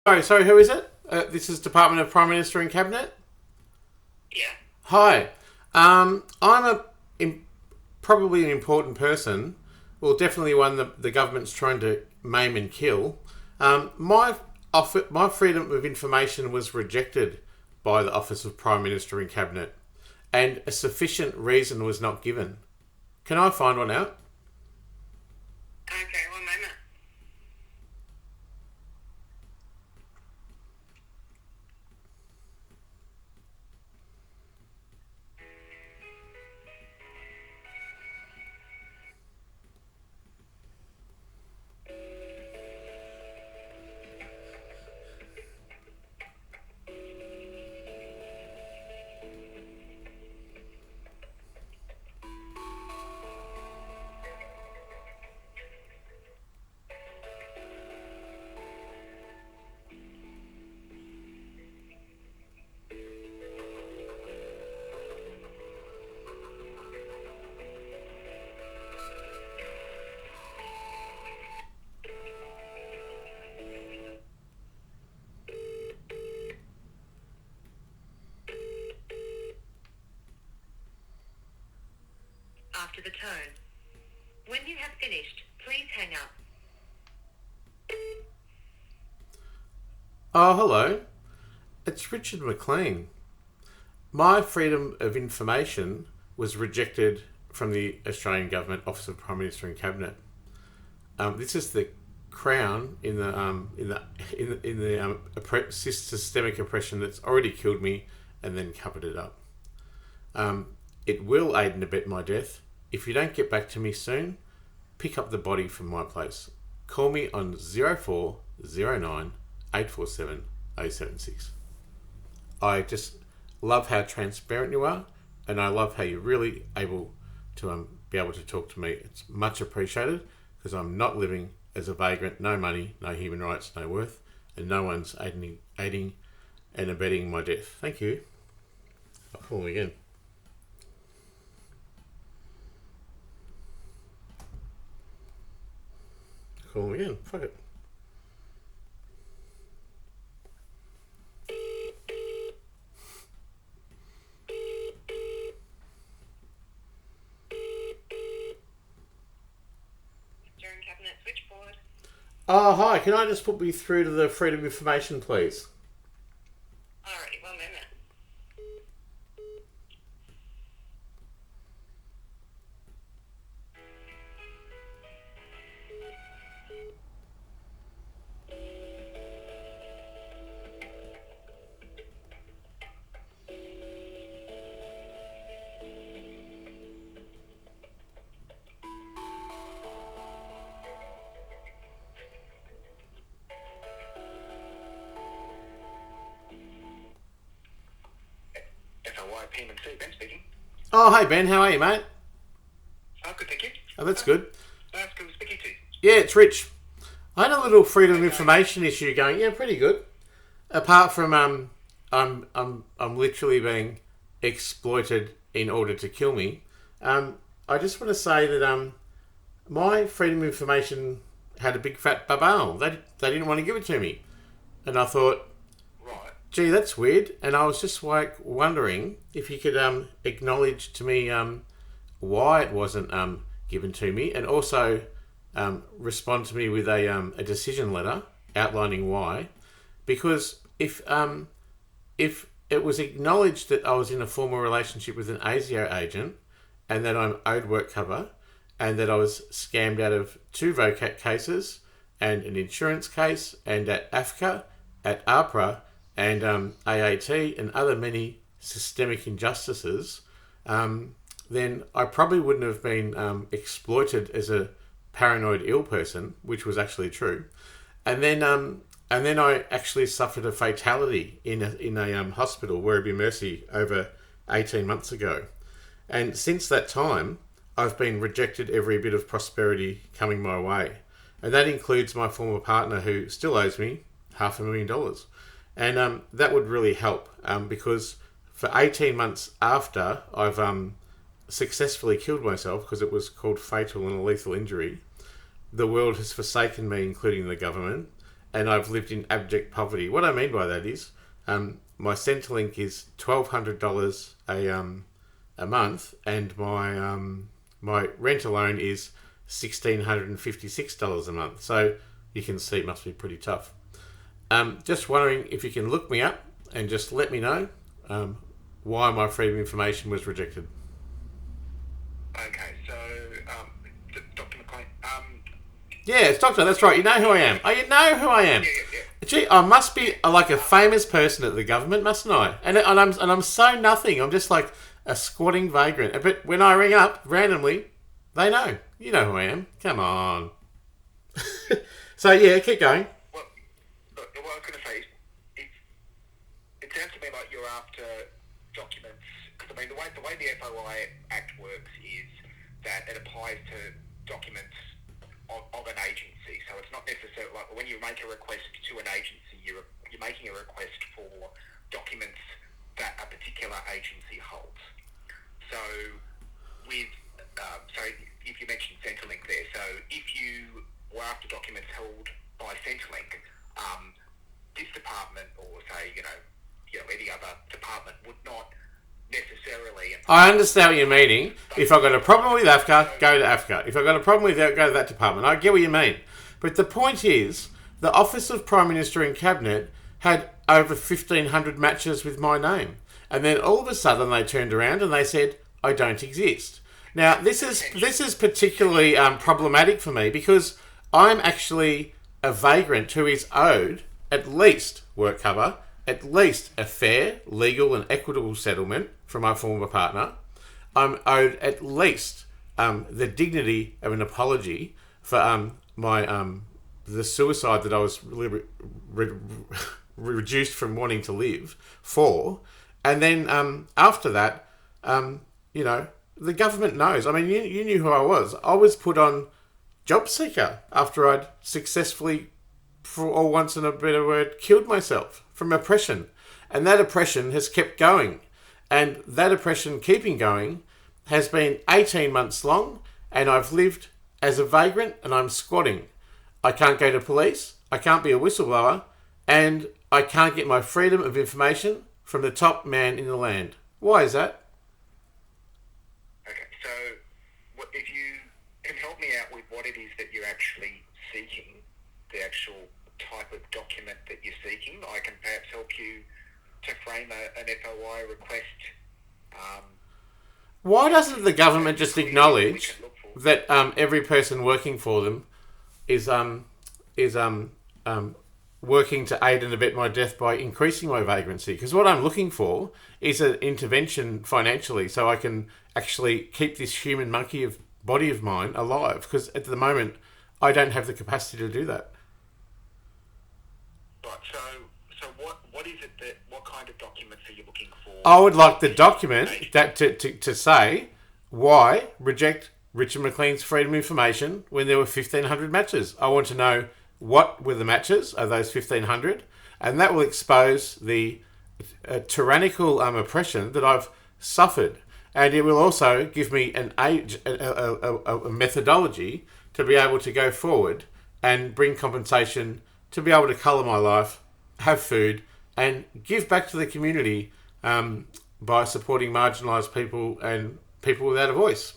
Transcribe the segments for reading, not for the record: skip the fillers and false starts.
Sorry, who is it? This is Department of Prime Minister and Cabinet. Yeah. Hi. I'm probably an important person. Well, definitely one that the government's trying to maim and kill. My freedom of information was rejected by the Office of Prime Minister and Cabinet, and a sufficient reason was not given. Can I find one out? Okay, one moment. After the tone. When you have finished, please hang up. Oh, hello. It's Richard Mclean. My freedom of information was rejected from the Australian Government Office of Prime Minister and Cabinet. This is the Crown in the systemic oppression that's already killed me and then covered it up. It will aid and abet my death. If you don't get back to me soon, pick up the body from my place. Call me on 0409 847 076. I just love how transparent you are, and I love how you're really able to be able to talk to me. It's much appreciated, because I'm not living as a vagrant, no money, no human rights, no worth, and no one's aiding and abetting my death. Thank you. I'll call him again. Call him again. Fuck it. During Cabinet switchboard. Oh, hi. Can I just put me through to the freedom of information, please? Alrighty, one moment. PMC, Ben speaking. Oh, hey Ben, how are you, mate? Oh, good, thank you. Oh, that's good. That's good speaking to you. Yeah, it's Rich. I had a little freedom of information issue going. Yeah, pretty good. Apart from I'm literally being exploited in order to kill me. I just want to say that my freedom of information had a big fat babao. They didn't want to give it to me, and I thought, Right. gee, that's weird. And I was just like wondering if you could acknowledge to me why it wasn't given to me, and also respond to me with a decision letter outlining why. Because if it was acknowledged that I was in a formal relationship with an ASIO agent, and that I'm owed work cover, and that I was scammed out of 2 VOCAT cases and an insurance case, and at AFCA, at APRA, and AAT, and other many systemic injustices, then I probably wouldn't have been exploited as a paranoid ill person, which was actually true. And then I actually suffered a fatality in a hospital, Werribee Mercy, over 18 months ago. And since that time, I've been rejected every bit of prosperity coming my way. And that includes my former partner, who still owes me $500,000. And that would really help, because for 18 months after I've successfully killed myself, because it was called fatal and a lethal injury, the world has forsaken me, including the government, and I've lived in abject poverty. What I mean by that is, my Centrelink is $1,200 a month, and my rent alone is $1,656 a month. So you can see it must be pretty tough. Just wondering if you can look me up and just let me know why my freedom of information was rejected. Okay, so Dr. Mclean. Yeah, it's Doctor. That's right. You know who I am. Oh, you know who I am. Yeah. Gee, I must be like a famous person at the government, mustn't I? And I'm so nothing. I'm just like a squatting vagrant. But when I ring up randomly, they know. You know who I am. Come on. So yeah, keep going. Well, what I was going to say is, it sounds to me like you're after documents, because I mean the way the FOI Act works is that it applies to documents of an agency. So it's not necessarily like when you make a request to an agency, you're making a request for documents that a particular agency holds. So so if you mentioned Centrelink there, so if you were after documents held by Centrelink, this department or say any other department would not necessarily. I understand what you're meaning. If I've got a problem with AFCA, go to AFCA. If I've got a problem with that, go to that department. I get what you mean. But the point is, the Office of Prime Minister and Cabinet had over 1,500 matches with my name. And then all of a sudden they turned around and they said, I don't exist. Now, this is particularly problematic for me because I'm actually a vagrant who is owed at least work cover, at least a fair, legal and equitable settlement from my former partner. I'm owed at least the dignity of an apology for the suicide that I was reduced from wanting to live for. And then after that, the government knows. I mean, you knew who I was. I was put on job seeker after I'd successfully, for all once in a better word, killed myself from oppression. And that oppression has kept going. And that oppression keeping going has been 18 months long, and I've lived as a vagrant and I'm squatting. I can't go to police, I can't be a whistleblower, and I can't get my freedom of information from the top man in the land. Why is that? Okay, so if you can help me out with what it is that you're actually seeking, the actual type of document that you're seeking, I can perhaps help you to frame an FOI request. Why doesn't the government just acknowledge that every person working for them is working to aid and abet my death by increasing my vagrancy? Because what I'm looking for is an intervention financially so I can actually keep this human monkey of body of mine alive. Because at the moment, I don't have the capacity to do that. Right. So what is it that? What kind of documents are you looking for? I would like the document that to say why reject Richard Mclean's freedom of information when there were 1,500 matches. I want to know what were the matches of those 1,500, and that will expose the tyrannical oppression that I've suffered, and it will also give me a methodology to be able to go forward and bring compensation to be able to colour my life, have food, and give back to the community by supporting marginalised people and people without a voice.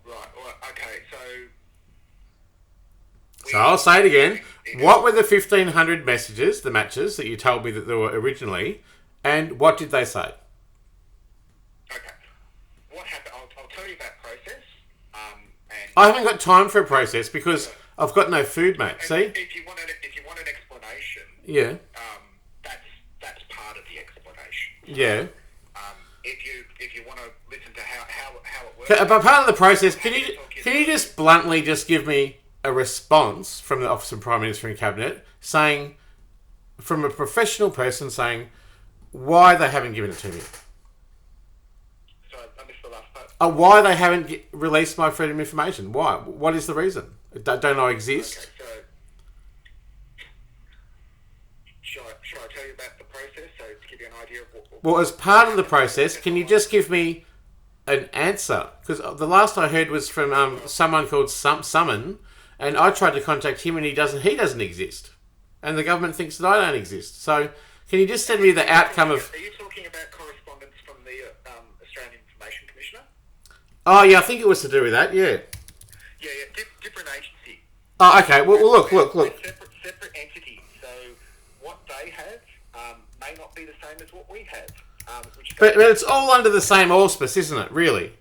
Right. Well, okay. So I'll say it again. What were the 1,500 messages, the matches that you told me that there were originally, and what did they say? Okay. What happened? I'll tell you that process. And I haven't got time for a process because I've got no food, mate. See? If you want an explanation, Yeah. That's part of the explanation. Yeah. If you want to listen to how it works. But part of the process, can you just bluntly just give me a response from the Office of Prime Minister and Cabinet saying, from a professional person saying, why they haven't given it to me? Sorry, I missed the last part. Why they haven't released my freedom of information? Why? What is the reason? Don't I exist? Okay, so should I tell you about the process? So to give you an idea of what... Well, as part of the process, can you just give me an answer? Because the last I heard was from someone called Summon, and I tried to contact him and he doesn't exist. And the government thinks that I don't exist. So can you just send me the outcome of... Are you talking about correspondence from the Australian Information Commissioner? Oh, yeah, I think it was to do with that, yeah. Yeah, different agency. Oh, okay. Well, look. Separate entities. So what they have may not be the same as what we have. But it's all under the same auspice, isn't it, really?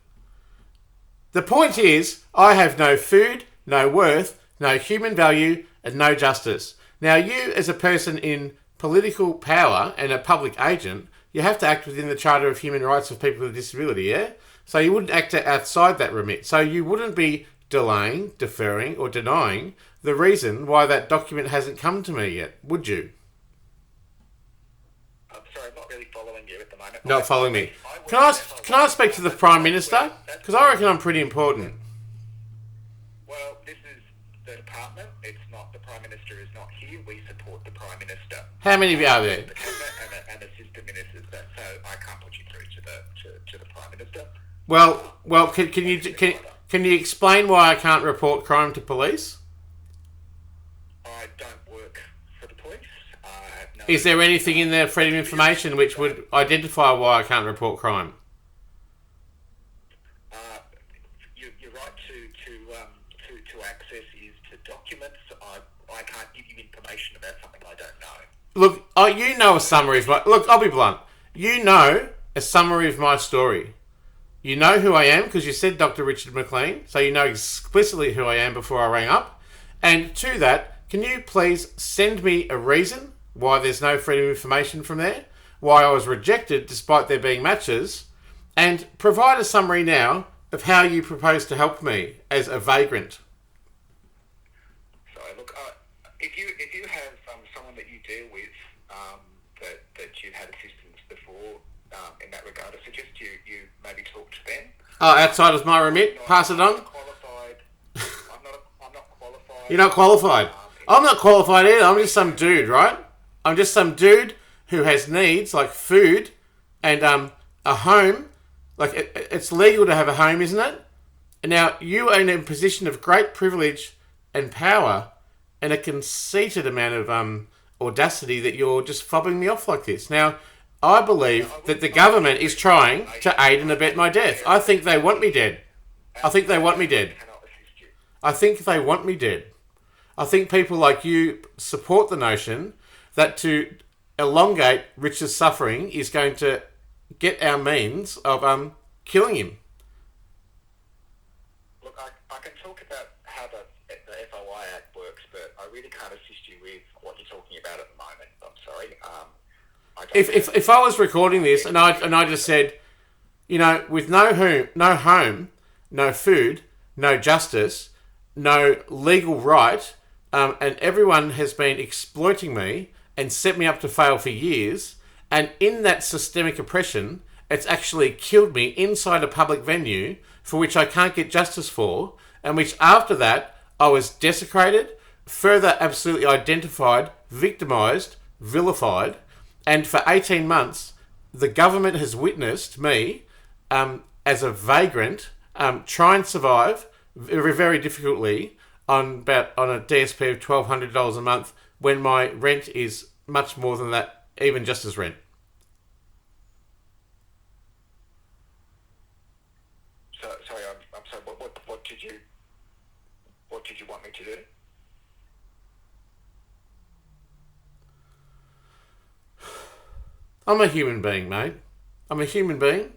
The point is, I have no food, no worth, no human value, and no justice. Now, you, as a person in political power and a public agent, you have to act within the Charter of Human Rights of People with Disability, yeah? So you wouldn't act outside that remit. So you wouldn't be delaying, deferring, or denying the reason why that document hasn't come to me yet, would you? I'm sorry, I'm not really following you at the moment. Not following me. Can I speak to the Prime Minister? Because I reckon I'm pretty important. Well, this is the department. It's not, the Prime Minister is not here. We support the Prime Minister. How many of you are there? The Cabinet and assistant ministers. So I can't put you through to the Prime Minister. Well, can you explain why I can't report crime to police? I don't work for the police. I have no... Is there anything in the Freedom of Information which would identify why I can't report crime? Your right to access is to documents. I can't give you information about something I don't know. Look, you know a summary of my... Look, I'll be blunt. You know a summary of my story. You know who I am because you said Dr. Richard Mclean, so you know explicitly who I am before I rang up. And to that, can you please send me a reason why there's no freedom of information from there, why I was rejected despite there being matches, and provide a summary now of how you propose to help me as a vagrant. So look, if you have someone that you deal with that you've had assistance before in that regard, I suggest you maybe talk to them. Oh, outside of my remit, pass it on. I'm not qualified. You're not qualified. I'm not qualified either. I'm just some dude, right? I'm just some dude who has needs like food and a home. Like it's legal to have a home, isn't it? And now you are in a position of great privilege and power and a conceited amount of audacity that you're just fobbing me off like this. Now, I believe that the government is trying to aid and abet my death. I think they want me dead. I think they want me dead. I think they want me dead. I think people like you support the notion that to elongate Richard's suffering is going to get our means of killing him. Look, I can talk about how the FOI Act works, but I really can't assist you with what you're talking about at the moment. I'm sorry. If I was recording this and I just said, you know, with no home, no food, no justice, no legal right, and everyone has been exploiting me and set me up to fail for years, and in that systemic oppression, it's actually killed me inside a public venue for which I can't get justice for, and which after that I was desecrated, further absolutely identified, victimised, vilified, and for 18 months, the government has witnessed me, as a vagrant, try and survive very, very difficultly on a DSP of $1,200 a month when my rent is much more than that, even just as rent. Sorry, I'm sorry. What did you want me to do? I'm a human being, mate. I'm a human being.